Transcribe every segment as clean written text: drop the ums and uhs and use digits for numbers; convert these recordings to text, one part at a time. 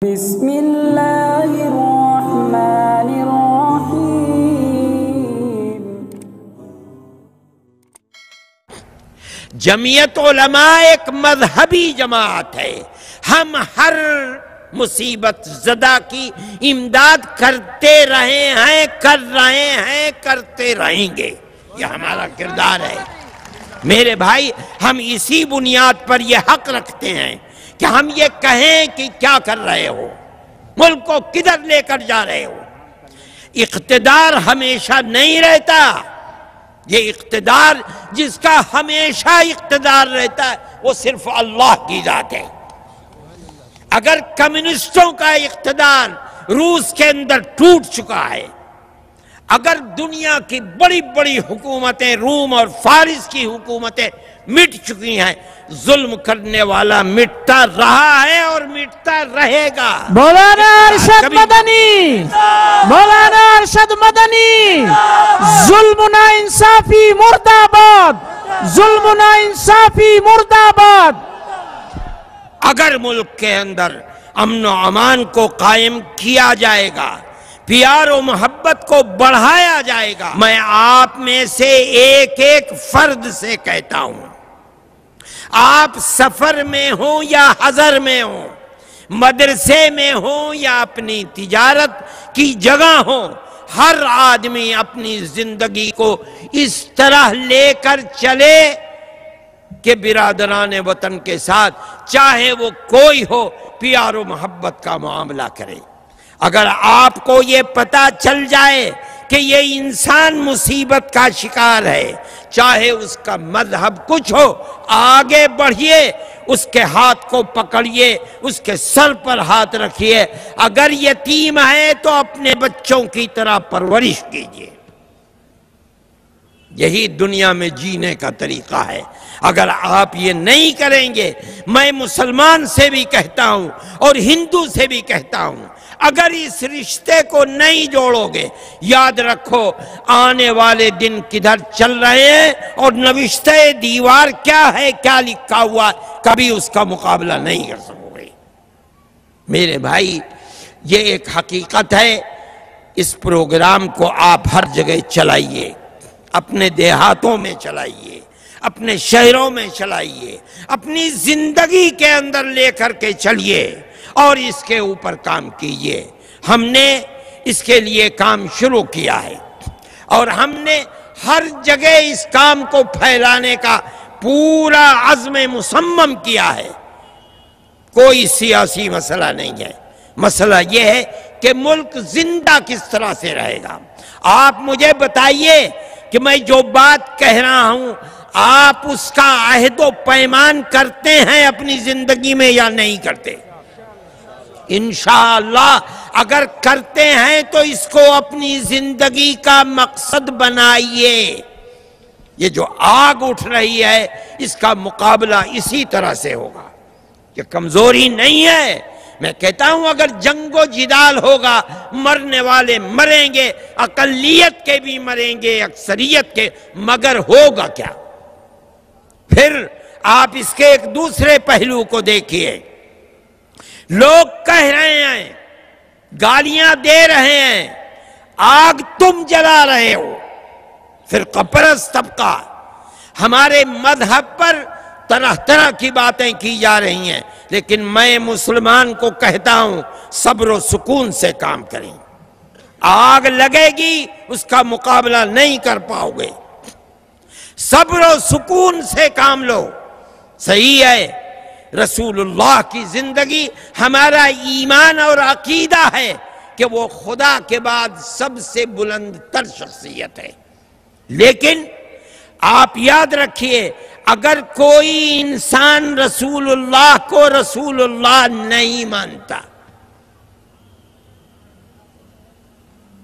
بسم اللہ الرحمن الرحیم۔ جمعیت علماء ایک مذہبی جماعت ہے۔ ہم ہر مصیبت زدہ کی امداد کرتے رہے ہیں، کر رہے ہیں، کرتے رہیں گے۔ یہ ہمارا کردار ہے میرے بھائی۔ ہم اسی بنیاد پر یہ حق رکھتے ہیں کہ ہم یہ کہیں کہ کیا کر رہے ہو، ملک کو کدھر لے کر جا رہے ہو۔ اقتدار ہمیشہ نہیں رہتا۔ یہ اقتدار جس کا ہمیشہ اقتدار رہتا ہے وہ صرف اللہ کی ذات ہے۔ اگر کمیونسٹوں کا اقتدار روس کے اندر ٹوٹ چکا ہے، اگر دنیا کی بڑی بڑی حکومتیں، روم اور فارس کی حکومتیں مٹ چکی ہیں، ظلم کرنے والا مٹتا رہا ہے اور مٹتا رہے گا۔ مولانا ارشد مدنی، مولانا ارشد مدنی، ظلم نا انصافی مرد آباد، ظلم نا انصافی مرد آباد۔ اگر ملک کے اندر امن و امان کو قائم کیا جائے گا، پیار و محبت کو بڑھایا جائے گا، میں آپ میں سے ایک ایک فرد سے کہتا ہوں، آپ سفر میں ہوں یا حضر میں ہوں، مدرسے میں ہوں یا اپنی تجارت کی جگہ ہوں، ہر آدمی اپنی زندگی کو اس طرح لے کر چلے کہ برادران وطن کے ساتھ چاہے وہ کوئی ہو پیار و محبت کا معاملہ کرے۔ اگر آپ کو یہ پتہ چل جائے کہ یہ انسان مصیبت کا شکار ہے، چاہے اس کا مذہب کچھ ہو، آگے بڑھیے، اس کے ہاتھ کو پکڑیے، اس کے سر پر ہاتھ رکھیے۔ اگر یتیم ہے تو اپنے بچوں کی طرح پرورش کیجیے۔ یہی دنیا میں جینے کا طریقہ ہے۔ اگر آپ یہ نہیں کریں گے، میں مسلمان سے بھی کہتا ہوں اور ہندو سے بھی کہتا ہوں، اگر اس رشتے کو نہیں جوڑو گے، یاد رکھو آنے والے دن کدھر چل رہے ہیں اور نوشتہ دیوار کیا ہے، کیا لکھا ہوا، کبھی اس کا مقابلہ نہیں کر سکو گے۔ میرے بھائی، یہ ایک حقیقت ہے۔ اس پروگرام کو آپ ہر جگہ چلائیے، اپنے دیہاتوں میں چلائیے، اپنے شہروں میں چلائیے، اپنی زندگی کے اندر لے کر کے چلیے اور اس کے اوپر کام کیجیے۔ ہم نے اس کے لیے کام شروع کیا ہے اور ہم نے ہر جگہ اس کام کو پھیلانے کا پورا عزم مصمم کیا ہے۔ کوئی سیاسی مسئلہ نہیں ہے، مسئلہ یہ ہے کہ ملک زندہ کس طرح سے رہے گا۔ آپ مجھے بتائیے کہ میں جو بات کہہ رہا ہوں، آپ اس کا عہد و پیمان کرتے ہیں اپنی زندگی میں یا نہیں کرتے؟ انشاءاللہ اگر کرتے ہیں تو اس کو اپنی زندگی کا مقصد بنائیے۔ یہ جو آگ اٹھ رہی ہے، اس کا مقابلہ اسی طرح سے ہوگا۔ یہ کمزوری نہیں ہے۔ میں کہتا ہوں اگر جنگ و جدال ہوگا، مرنے والے مریں گے، اقلیت کے بھی مریں گے، اکثریت کے، مگر ہوگا کیا؟ پھر آپ اس کے ایک دوسرے پہلو کو دیکھیے۔ لوگ کہہ رہے ہیں، گالیاں دے رہے ہیں، آگ تم جلا رہے ہو۔ فرقہ پرست طبقہ ہمارے مذہب پر طرح طرح کی باتیں کی جا رہی ہیں، لیکن میں مسلمان کو کہتا ہوں صبر و سکون سے کام کریں۔ آگ لگے گی، اس کا مقابلہ نہیں کر پاؤ گے۔ صبر و سکون سے کام لو۔ صحیح ہے، رسول اللہ کی زندگی ہمارا ایمان اور عقیدہ ہے کہ وہ خدا کے بعد سب سے بلند تر شخصیت ہے، لیکن آپ یاد رکھیے اگر کوئی انسان رسول اللہ کو رسول اللہ نہیں مانتا،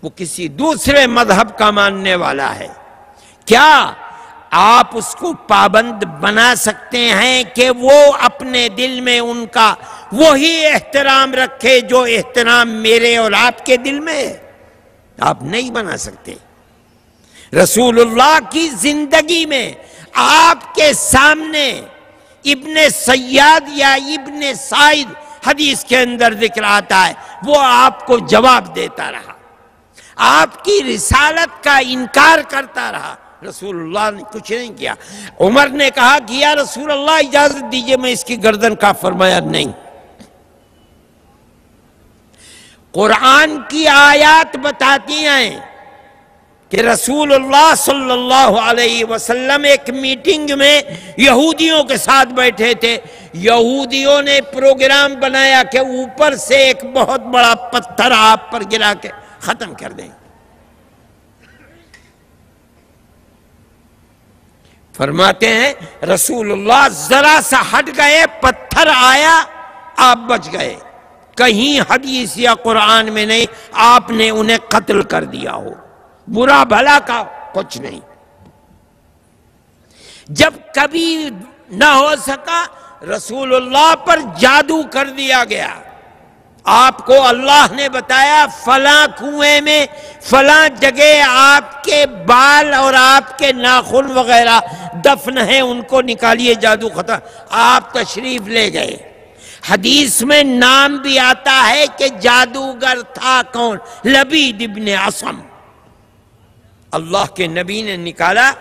وہ کسی دوسرے مذہب کا ماننے والا ہے، کیا آپ اس کو پابند بنا سکتے ہیں کہ وہ اپنے دل میں ان کا وہی احترام رکھے جو احترام میرے اور آپ کے دل میں ہے؟ آپ نہیں بنا سکتے۔ رسول اللہ کی زندگی میں آپ کے سامنے ابن سیاد یا ابن سائد حدیث کے اندر ذکر آتا ہے وہ آپ کو جواب دیتا رہا، آپ کی رسالت کا انکار کرتا رہا، رسول اللہ نے کچھ نہیں کیا۔ عمر نے کہا کہ یا رسول اللہ اجازت دیجئے میں اس کی گردن کاٹ، فرمایا نہیں۔ قرآن کی آیات بتاتی ہیں کہ رسول اللہ صلی اللہ علیہ وسلم ایک میٹنگ میں یہودیوں کے ساتھ بیٹھے تھے، یہودیوں نے پروگرام بنایا کہ اوپر سے ایک بہت بڑا پتھر آپ پر گرا کے ختم کر دیں۔ فرماتے ہیں رسول اللہ ذرا سا ہٹ گئے، پتھر آیا، آپ بچ گئے۔ کہیں حدیث یا قرآن میں نہیں آپ نے انہیں قتل کر دیا ہو، برا بھلا کا کچھ نہیں۔ جب کبھی نہ ہو سکا رسول اللہ پر جادو کر دیا گیا، آپ کو اللہ نے بتایا فلاں کنویں میں فلاں جگہ آپ کے بال اور آپ کے ناخن وغیرہ دفن ہیں، ان کو نکالیے، جادو ختم۔ آپ تشریف لے گئے۔ حدیث میں نام بھی آتا ہے کہ جادوگر تھا کون؟ لبید ابن عصم۔ اللہ کے نبی نے نکالا،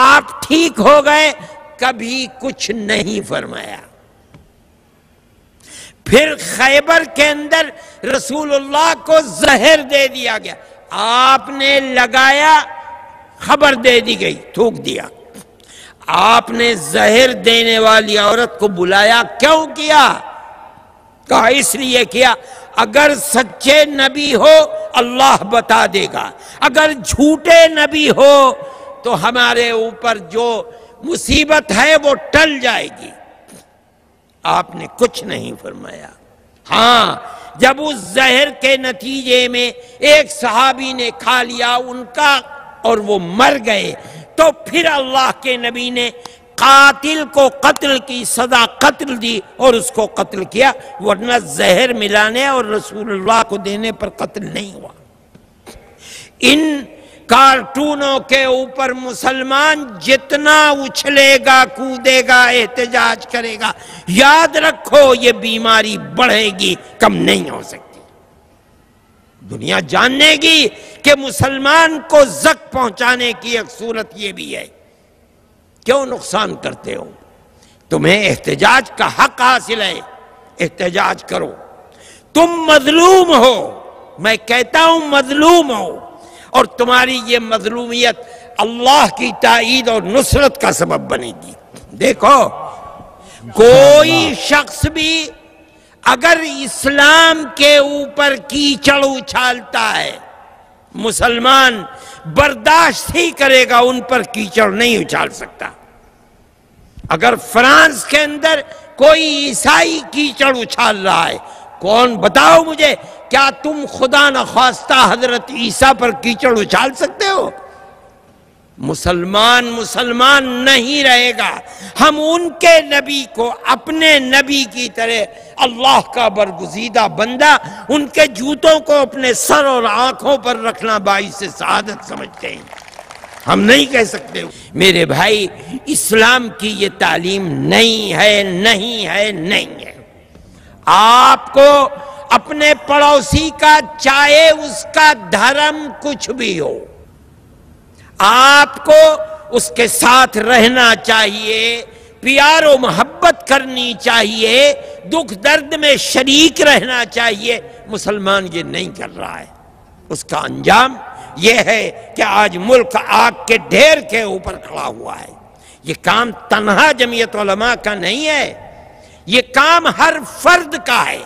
آپ ٹھیک ہو گئے، کبھی کچھ نہیں فرمایا۔ پھر خیبر کے اندر رسول اللہ کو زہر دے دیا گیا، آپ نے لگایا، خبر دے دی گئی، تھوک دیا۔ آپ نے زہر دینے والی عورت کو بلایا، کیوں کیا؟ کہا اس لیے کیا اگر سچے نبی ہو اللہ بتا دے گا، اگر جھوٹے نبی ہو تو ہمارے اوپر جو مصیبت ہے وہ ٹل جائے گی۔ آپ نے کچھ نہیں فرمایا۔ ہاں جب اس زہر کے نتیجے میں ایک صحابی نے کھا لیا ان کا اور وہ مر گئے، تو پھر اللہ کے نبی نے قاتل کو قتل کی سزا قتل دی اور اس کو قتل کیا، ورنہ زہر ملانے اور رسول اللہ کو دینے پر قتل نہیں ہوا۔ ان کارٹونوں کے اوپر مسلمان جتنا اچھلے گا، کودے گا، احتجاج کرے گا، یاد رکھو یہ بیماری بڑھے گی، کم نہیں ہو سکتی۔ دنیا جاننے گی کہ مسلمان کو زک پہنچانے کی ایک صورت یہ بھی ہے۔ کیوں نقصان کرتے ہو؟ تمہیں احتجاج کا حق حاصل ہے، احتجاج کرو۔ تم مظلوم ہو، میں کہتا ہوں مظلوم ہو، اور تمہاری یہ مظلومیت اللہ کی تائید اور نصرت کا سبب بنے گی۔ دیکھو کوئی شخص بھی اگر اسلام کے اوپر کیچڑ اچھالتا ہے، مسلمان برداشت ہی کرے گا، ان پر کیچڑ نہیں اچھال سکتا۔ اگر فرانس کے اندر کوئی عیسائی کیچڑ اچھال رہا ہے، کون بتاؤ مجھے، کیا تم خدا نخواستہ حضرت عیسیٰ پر کیچڑ اچھال سکتے ہو؟ مسلمان نہیں رہے گا۔ ہم ان کے نبی کو اپنے نبی کی طرح اللہ کا برگزیدہ بندہ، ان کے جوتوں کو اپنے سر اور آنکھوں پر رکھنا باعث سعادت سمجھتے ہیں۔ ہم نہیں کہہ سکتے میرے بھائی اسلام کی یہ تعلیم نہیں ہے، نہیں ہے، نہیں ہے۔ آپ کو اپنے پڑوسی کا، چاہے اس کا دھرم کچھ بھی ہو، آپ کو اس کے ساتھ رہنا چاہیے، پیار و محبت کرنی چاہیے، دکھ درد میں شریک رہنا چاہیے۔ مسلمان یہ نہیں کر رہا ہے، اس کا انجام یہ ہے کہ آج ملک آگ کے ڈھیر کے اوپر کھڑا ہوا ہے۔ یہ کام تنہا جمعیت علماء کا نہیں ہے، یہ کام ہر فرد کا ہے۔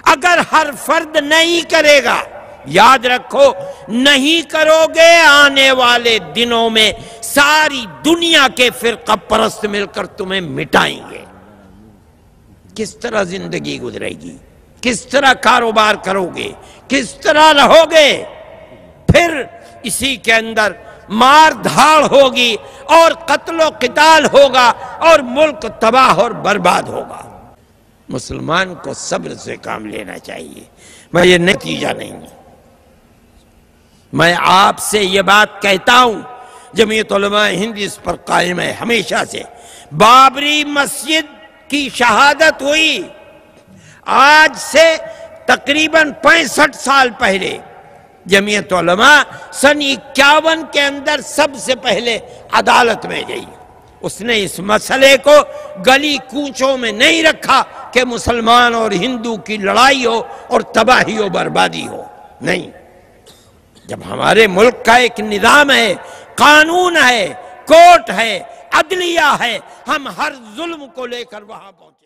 اگر ہر فرد نہیں کرے گا، یاد رکھو نہیں کرو گے، آنے والے دنوں میں ساری دنیا کے فرقہ پرست مل کر تمہیں مٹائیں گے۔ کس طرح زندگی گزرے گی؟ کس طرح کاروبار کرو گے؟ کس طرح رہو گے؟ پھر اسی کے اندر مار دھاڑ ہوگی اور قتل و قتال ہوگا اور ملک تباہ اور برباد ہوگا۔ مسلمان کو صبر سے کام لینا چاہیے۔ میں یہ نتیجہ نہیں، میں آپ سے یہ بات کہتا ہوں، جمعیت علماء ہند اس پر قائم ہے ہمیشہ سے۔ بابری مسجد کی شہادت ہوئی، آج سے تقریباً 65 سال پہلے جمعیت علماء سن 51 کے اندر سب سے پہلے عدالت میں گئی. اس نے اس مسئلے کو گلی کوچوں میں نہیں رکھا کہ مسلمان اور ہندو کی لڑائی ہو اور تباہی و بربادی ہو. نہیں، جب ہمارے ملک کا ایک نظام ہے، قانون ہے، کورٹ ہے، عدلیہ ہے، ہم ہر ظلم کو لے کر وہاں پہنچے.